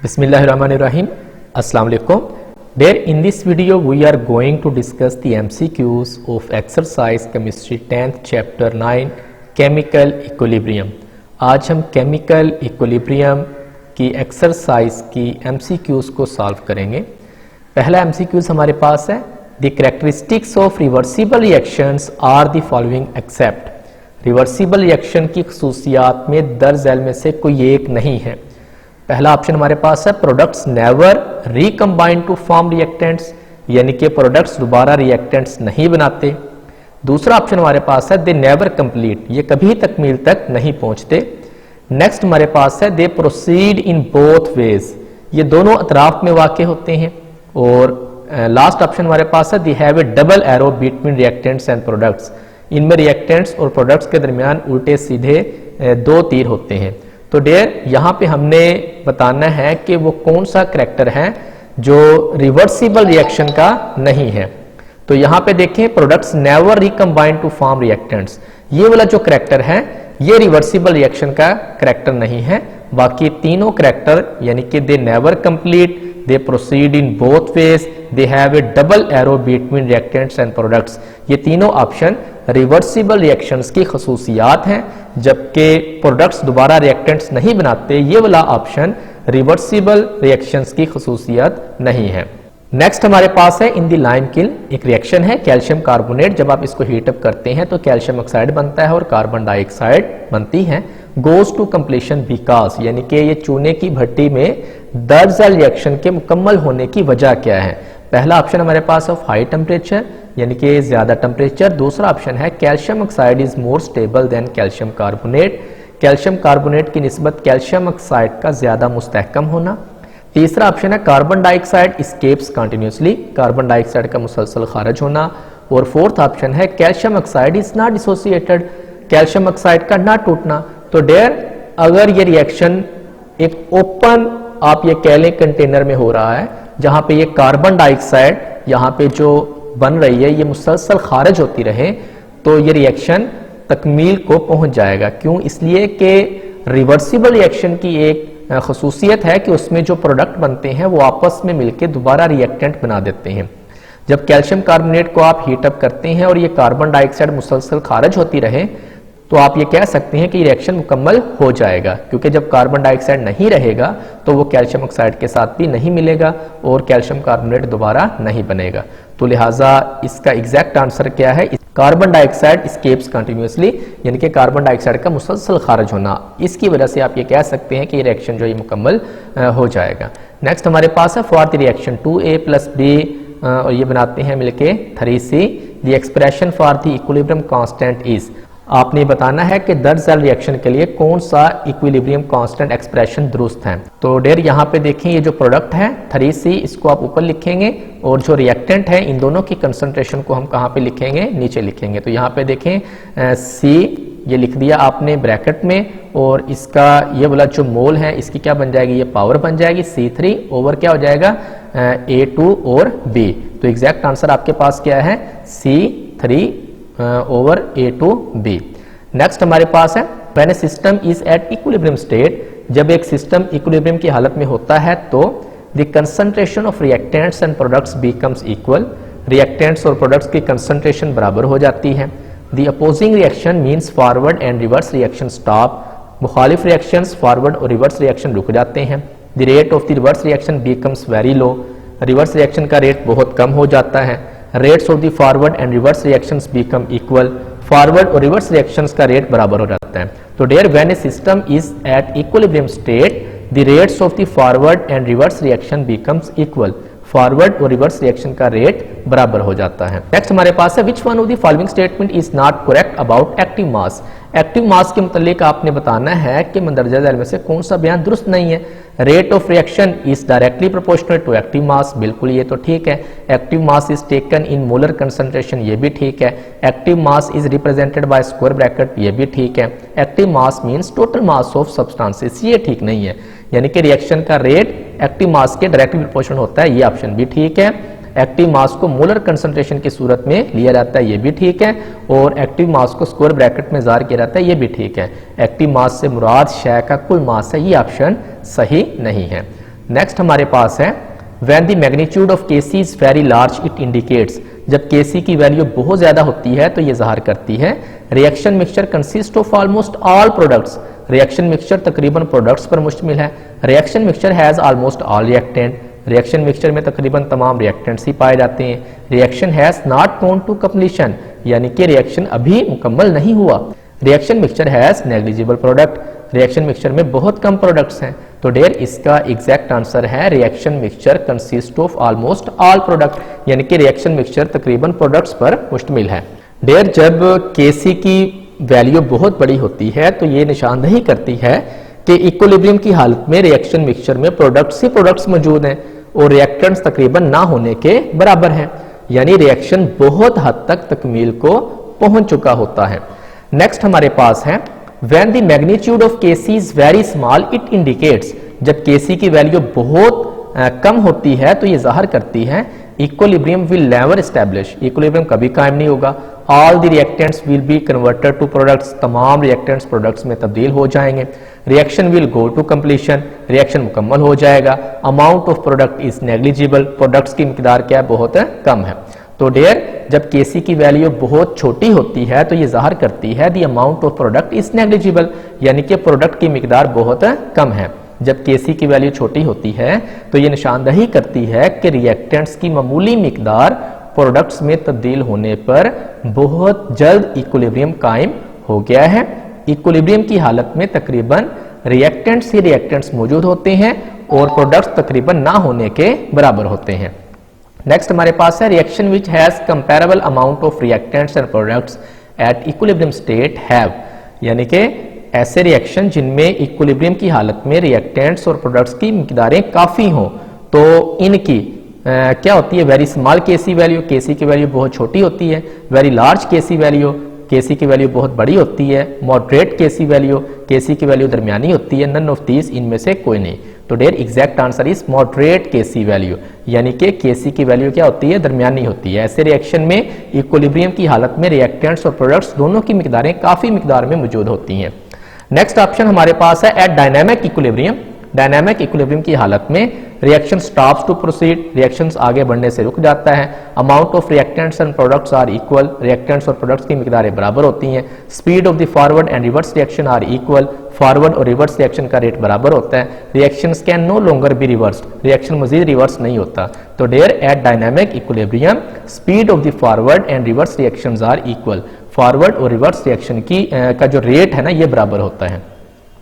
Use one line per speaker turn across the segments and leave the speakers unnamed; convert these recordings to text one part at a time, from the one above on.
Bismillahirrahmanirrahim. Assalamu alaikum. There in this video we are going to discuss the MCQs of exercise chemistry 10th chapter 9 chemical equilibrium. आज हम chemical equilibrium की exercise की MCQs को solve करेंगे। पहला MCQs हमारे पास है The characteristics of reversible reactions are the following except. Reversible reaction की खसूसियात में दर्ज झैल में से कोई एक नहीं है। पहला ऑप्शन हमारे पास है products never recombine to form reactants, यानी कि प्रोडक्ट्स दोबारा रिएक्टेंट्स नहीं बनाते। दूसरा ऑप्शन हमारे पास है दे नेवर कंप्लीट, ये कभी तकमील तक नहीं पहुंचते। नेक्स्ट हमारे पास है दे प्रोसीड इन बोथ वेज, ये दोनों अतराफ में वाक़ होते हैं। और लास्ट ऑप्शन हमारे पास है they have A double arrow between reactants and products, इनमें रिएक्टेंट्स और प्रोडक्ट्स के दरमियान उल्टे सीधे दो तीर होते हैं। तो डियर यहाँ पे हमने बताना है कि वो कौन सा करैक्टर है जो रिवर्सिबल रिएक्शन का नहीं है। तो यहाँ पे देखें products never recombine to form reactants, ये वाला जो करैक्टर है ये रिवर्सिबल रिएक्शन का करैक्टर नहीं है। बाकी तीनों करैक्टर यानी कि they never complete, they proceed in both ways, they have A double arrow between reactants and products, ये तीनों ऑप्शन रिवर्सिबल रिएक्शंस की खसूसियात हैं। जबकि प्रोडक्ट्स दोबारा रिएक्टेंट्स नहीं बनाते, ये वाला ऑप्शन रिवर्सिबल रिएक्शंस की खसूसियत नहीं है। नेक्स्ट हमारे पास है इन द लाइम किल, एक रिएक्शन है कैल्शियम कार्बोनेट। जब आप इसको हीटअप करते हैं तो कैल्शियम ऑक्साइड बनता है और कार्बन डाइऑक्साइड बनती है। गोज टू कंप्लीशन बिकॉज, यानी कि ये चूने की भट्टी में दर्ज झैल रिएक्शन के मुकम्मल होने की वजह क्या है। पहला ऑप्शन हमारे पास ऑफ हाई टेम्परेचर, यानी कि ज्यादा टेम्परेचर। दूसरा ऑप्शन है calcium oxide is more stable then calcium carbonate, calcium carbonate की निस्बत कैल्शियम ऑक्साइड का ज्यादा मुस्तहकम होना। तीसरा ऑप्शन है carbon dioxide escapes continuously, carbon dioxide का मुसलसल खारिज होना। और फोर्थ ऑप्शन है calcium oxide is not dissociated, calcium oxide का ना टूटना। तो डेयर अगर ये रिएक्शन एक ओपन आप ये कह लें कंटेनर में हो रहा है जहां पे ये कार्बन डाइऑक्साइड यहाँ पे जो बन रही है ये मुसलसल खारिज होती रहे, तो ये रिएक्शन तकमील को पहुंच जाएगा। क्यों? इसलिए कि रिवर्सिबल रिएक्शन की एक खसूसियत है कि उसमें जो प्रोडक्ट बनते हैं वो आपस में मिलकर दोबारा रिएक्टेंट बना देते हैं। जब कैल्शियम कार्बोनेट को आप हीटअप करते हैं और ये कार्बन डाइऑक्साइड मुसलसल खारिज होती रहे तो आप ये कह सकते हैं कि रिएक्शन मुकम्मल हो जाएगा, क्योंकि जब कार्बन डाइऑक्साइड नहीं रहेगा तो वो कैल्शियम ऑक्साइड के साथ भी नहीं मिलेगा और कैल्शियम कार्बोनेट दोबारा नहीं बनेगा। तो लिहाजा इसका एग्जैक्ट आंसर क्या है, कार्बन डाइऑक्साइड एस्केप्स कंटिन्यूसली, यानी कि कार्बन डाइऑक्साइड का मुसलसल खारिज होना, इसकी वजह से आप ये कह सकते हैं कि ये रिएक्शन जो ये मुकम्मल हो जाएगा। नेक्स्ट हमारे पास है for the reaction 2A + B और ये बनाते हैं मिलके 3C, the expression for the equilibrium constant is, आपने बताना है कि दर्ज झैल रिएक्शन के लिए कौन सा इक्विलिब्रियम कांस्टेंट एक्सप्रेशन दुरुस्त है। तो डेयर यहाँ पे देखें ये जो प्रोडक्ट है 3C, इसको आप ऊपर लिखेंगे और जो रिएक्टेंट है इन दोनों की कंसंट्रेशन को हम कहाँ पे लिखेंगे, नीचे लिखेंगे। तो यहाँ पे देखें C ये लिख दिया आपने ब्रैकेट में, और इसका ये वाला जो मोल है इसकी क्या बन जाएगी, ये पावर बन जाएगी C3 ओवर क्या हो जाएगा A2 और B। तो एग्जैक्ट आंसर आपके पास क्या है C3 ओवर A2B। नेक्स्ट हमारे पास है when a system is at equilibrium state, जब एक सिस्टम इक्विलिब्रियम की हालत में होता है तो the concentration of reactants and products becomes equal, reactants और प्रोडक्ट्स की कंसंट्रेशन बराबर हो जाती है। The opposing reaction means forward and reverse reaction stop, मुखालिफ रिएक्शंस फॉरवर्ड और रिवर्स रिएक्शन रुक जाते हैं। The rate of the reverse reaction becomes very low, reverse reaction का रेट बहुत कम हो जाता है। Rates of the forward and reverse reactions become equal, forward और रिवर्स रिएक्शंस का रेट बराबर हो जाता है। तो dear when a system is at equilibrium state the rates of the forward and reverse reaction becomes equal, forward और reverse reaction का rate बराबर हो जाता है। नेक्स्ट हमारे पास है which one of the following statement is not correct about active mass, active mass के मुतालिक आपने बताना है कि मंदरजा झैल में से कौन सा बयान दुरुस्त नहीं है। Rate of reaction is directly proportional to active mass, बिल्कुल ये तो ठीक है। Active mass is taken in molar concentration, ये भी ठीक है। Active mass is represented by square bracket, ये भी ठीक है। Active mass means total mass of substances, ये ठीक नहीं है। यानी कि रिएक्शन का रेट एक्टिव मास के डायरेक्टली प्रोपोर्शनल होता है, ये ऑप्शन भी ठीक है। एक्टिव मास को मोलर कंसंट्रेशन की सूरत में लिया जाता है, ये भी ठीक है। और एक्टिव मास को स्क्वायर ब्रैकेट में ज़ाहिर किया जाता है, ये भी ठीक है। एक्टिव मास से मुराद शय का कुल मास है, ये ऑप्शन सही नहीं है। नेक्स्ट हमारे पास है when the magnitude of Kc is very large it indicates, जब Kc की वैल्यू बहुत ज्यादा होती है तो ये ज़ाहिर करती है reaction mixture consist of almost all products, reaction mixture तकरीबन प्रोडक्ट्स पर मुश्तमिल है। Reaction mixture has almost all reactant, reaction mixture में तकरीबन तमाम रिएक्टेंट्स ही पाए जाते हैं। Reaction has not gone to completion, यानी कि रिएक्शन अभी मुकम्मल नहीं हुआ। Reaction mixture has negligible product, reaction mixture में बहुत कम प्रोडक्ट्स हैं। तो डियर इसका एग्जैक्ट आंसर है reaction mixture consist of almost all product, यानी कि रिएक्शन मिक्सचर तकरीबन प्रोडक्ट्स पर मुश्तमिल है। डियर जब Kc की वैल्यू बहुत बड़ी होती है तो ये निशानदही करती है कि इक्विलिब्रियम की हालत में रिएक्शन मिक्सचर में प्रोडक्ट्स ही प्रोडक्ट्स मौजूद हैं और रिएक्टेंट्स तकरीबन ना होने के बराबर हैं, यानी रिएक्शन बहुत हद तक तकमील को पहुंच चुका होता है। नेक्स्ट हमारे पास है when the magnitude of Kc is very small it indicates, जब Kc की वैल्यू बहुत कम होती है तो ये जाहिर करती है equilibrium will never establish, equilibrium कभी कायम नहीं होगा। all the reactants will be converted to products, तमाम रिएक्टेंट्स प्रोडक्ट्स में तब्दील हो जाएंगे। Reaction will go to completion, reaction मुकम्मल हो जाएगा। amount of product is negligible, products की मिकदार क्या है, बहुत कम है। तो डियर जब Kc की वैल्यू बहुत छोटी होती है तो ये जाहिर करती है the amount of product is negligible, यानी कि प्रोडक्ट की मिकदार बहुत कम है। जब Kc की वैल्यू छोटी होती है तो ये निशानदही करती है कि रिएक्टेंट्स की मामूली मिकदार प्रोडक्ट्स में तब्दील होने पर बहुत जल्द इक्विलिब्रियम कायम हो गया है। इक्विलिब्रियम की हालत में तकरीबन रिएक्टेंट्स ही रिएक्टेंट्स मौजूद होते हैं और प्रोडक्ट्स तकरीबन ना होने के बराबर होते हैं। नेक्स्ट हमारे पास है reaction which has comparable amount of reactants and products at equilibrium state have, यानी कि ऐसे रिएक्शन जिनमें इक्विलिब्रियम की हालत में रिएक्टेंट्स और प्रोडक्ट्स की मिकदारें काफी हों तो इनकी क्या होती है very small Kc value, Kc की वैल्यू बहुत छोटी होती है। Very large Kc value, Kc की वैल्यू बहुत बड़ी होती है। मॉडरेट Kc वैल्यू, Kc की वैल्यू दरमियानी होती है। नन ऑफ दीज, इनमें से कोई नहीं। तो dear exact answer is moderate Kc value, यानी कि Kc की वैल्यू क्या होती है, दरमियानी होती है। ऐसे रिएक्शन में इक्विलिब्रियम की हालत में रिएक्टेंट्स और प्रोडक्ट्स दोनों की मिकदारें काफी मिकदार में मौजूद होती हैं। नेक्स्ट ऑप्शन हमारे पास है at dynamic equilibrium, dynamic equilibrium की हालत में reaction stops to proceed, reactions आगे बढ़ने से रुक जाता है। Amount of reactants and products are equal, reactants और प्रोडक्ट्स की मिकदारें बराबर होती हैं। Speed of the forward and reverse reaction are equal, forward और रिवर्स रिएक्शन का रेट बराबर होता है। Reactions can no longer be reversed, reaction मजीद रिवर्स नहीं होता। तो dear eight dynamic equilibrium speed of the forward and reverse reactions are equal, forward और रिवर्स रिएक्शन की का जो रेट है ना ये बराबर होता है।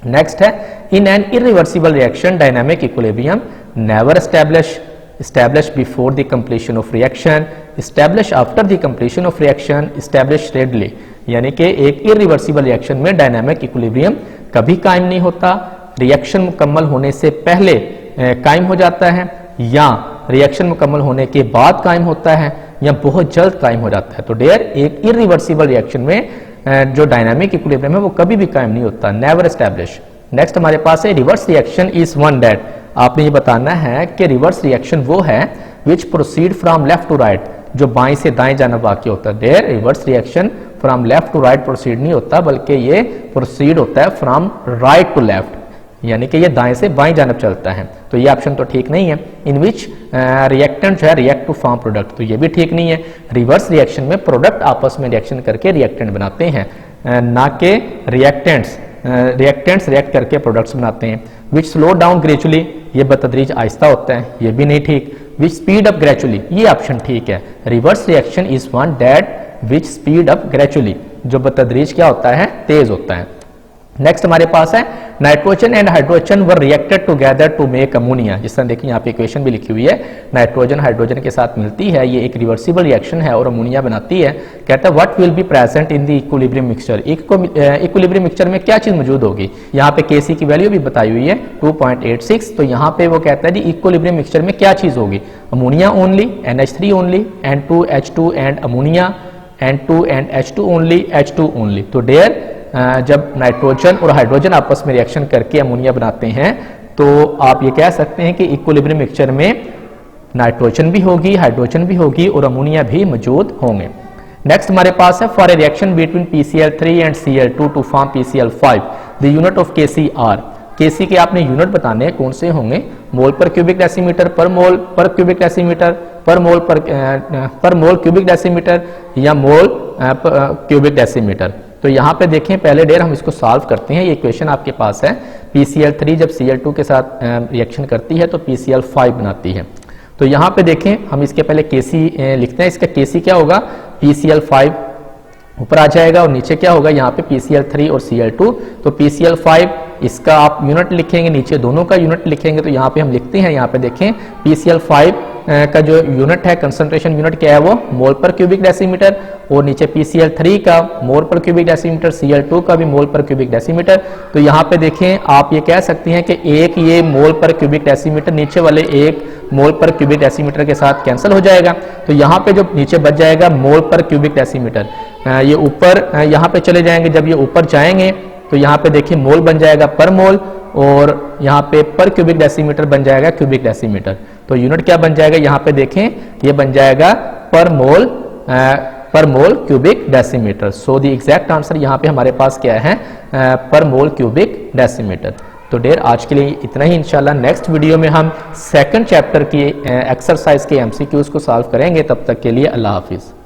नेक्स्ट है in an irreversible reaction dynamic equilibrium never establish before the completion of reaction, establish after the completion of reaction, establish readily, यानी कि एक इरिवर्सिबल रिएक्शन में डायनामिक इक्विलिब्रियम कभी कायम नहीं होता, रिएक्शन मुकम्मल होने से पहले कायम हो जाता है या रिएक्शन मुकम्मल होने के बाद कायम होता है या बहुत जल्द कायम हो जाता है। तो डियर एक इरिवर्सिबल रिएक्शन में जो डायनामिक इक्विलिब्रियम है वो कभी भी कायम नहीं होता, नेवर एस्टैब्लिश। नेक्स्ट हमारे पास है reverse reaction is one that, आपने ये बताना है कि रिवर्स रिएक्शन वो है which proceed from left to right, जो बाएं से दाएं जाना बाकी होता है। There reverse reaction from left to right proceed नहीं होता बल्कि ये प्रोसीड होता है फ्रॉम राइट टू लेफ्ट, यानी कि ये दाएं से बाएं जानब चलता है। तो ये ऑप्शन तो ठीक नहीं है। इन विच रिएक्टेंट जो है रिएक्ट टू फॉर्म प्रोडक्ट, तो ये भी ठीक नहीं है। रिवर्स रिएक्शन में प्रोडक्ट आपस में रिएक्शन करके रिएक्टेंट बनाते हैं, ना कि रिएक्टेंट्स रिएक्ट करके प्रोडक्ट्स बनाते हैं। विच स्लो डाउन ग्रेजुअली, ये बतदरीज आहिस्ता होता है, ये भी नहीं ठीक। विच स्पीड अप ग्रेजुअली, ये ऑप्शन ठीक है। Reverse reaction is one that which speed up gradually, जो बतदरीज क्या होता है, तेज होता है। नेक्स्ट हमारे पास है nitrogen and hydrogen were reacted together to make ammonia, जिस तरह देखिए यहाँ पे इक्वेशन भी लिखी हुई है, नाइट्रोजन हाइड्रोजन के साथ मिलती है, ये एक रिवर्सिबल रिएक्शन है और अमोनिया बनाती है। कहता है what will be present in the equilibrium mixture, equilibrium mixture में क्या चीज मौजूद होगी। यहाँ पे Kc की वैल्यू भी बताई हुई है 2.86, तो यहाँ पे वो कहता है इक्विलिब्रियम मिक्सचर में क्या चीज होगी, ammonia only, NH3 only, N2H2 and ammonia, N2 and H2 only, H2 only. तो डेयर जब नाइट्रोजन और हाइड्रोजन आपस में रिएक्शन करके अमोनिया बनाते हैं तो आप ये कह सकते हैं कि इक्विलिब्रियम मिक्सचर में नाइट्रोजन भी होगी, हाइड्रोजन भी होगी और अमोनिया भी मौजूद होंगे। नेक्स्ट हमारे पास है for a reaction between PCl3 and Cl2 to form PCl5 the unit of Kc are, Kc के आपने यूनिट बताने हैं कौन से होंगे, मोल पर क्यूबिक डेसीमीटर, पर मोल पर क्यूबिक डेसीमीटर, पर मोल क्यूबिक डेसीमीटर या मोल क्यूबिक डेसीमीटर। तो यहाँ पे देखें पहले डेयर हम इसको सॉल्व करते हैं। ये इक्वेशन आपके पास है, PCl3 जब Cl2 के साथ रिएक्शन करती है तो PCl5 बनाती है। तो यहाँ पे देखें हम इसके पहले Kc लिखते हैं। इसका Kc क्या होगा, PCl5 ऊपर आ जाएगा और नीचे क्या होगा यहाँ पे PCl3 और Cl2। तो PCl5 इसका आप यूनिट लिखेंगे, नीचे दोनों का यूनिट लिखेंगे। तो यहाँ पे हम लिखते हैं, यहाँ पे देखें PCl5 का जो यूनिट है, कंसंट्रेशन यूनिट क्या है वो मोल पर क्यूबिक डेसीमीटर, और नीचे PCl3 का मोल पर क्यूबिक डेसीमीटर, Cl2 का भी मोल पर क्यूबिक डेसीमीटर। तो यहाँ पे देखें आप ये कह सकते हैं कि एक ये मोल पर क्यूबिक डेसीमीटर नीचे वाले एक मोल पर क्यूबिक डेसीमीटर के साथ कैंसिल हो जाएगा। तो यहाँ पे जो नीचे बच जाएगा मोल पर क्यूबिक डेसीमीटर, ये ऊपर यहाँ पे चले जाएंगे। जब ये ऊपर जाएंगे तो यहाँ पे देखिए मोल बन जाएगा पर मोल, और यहाँ पे पर क्यूबिक डेसीमीटर बन जाएगा क्यूबिक डेसीमीटर। तो यूनिट क्या बन जाएगा, यहाँ पे देखें ये बन जाएगा per mole cubic decimetre. So the exact answer यहाँ पे हमारे पास क्या है, पर मोल क्यूबिक डेसीमीटर। तो डेयर आज के लिए इतना ही। इंशाल्लाह नेक्स्ट वीडियो में हम सेकंड चैप्टर की एक्सरसाइज के MCQs को सॉल्व करेंगे। तब तक के लिए अल्लाह हाफिज़।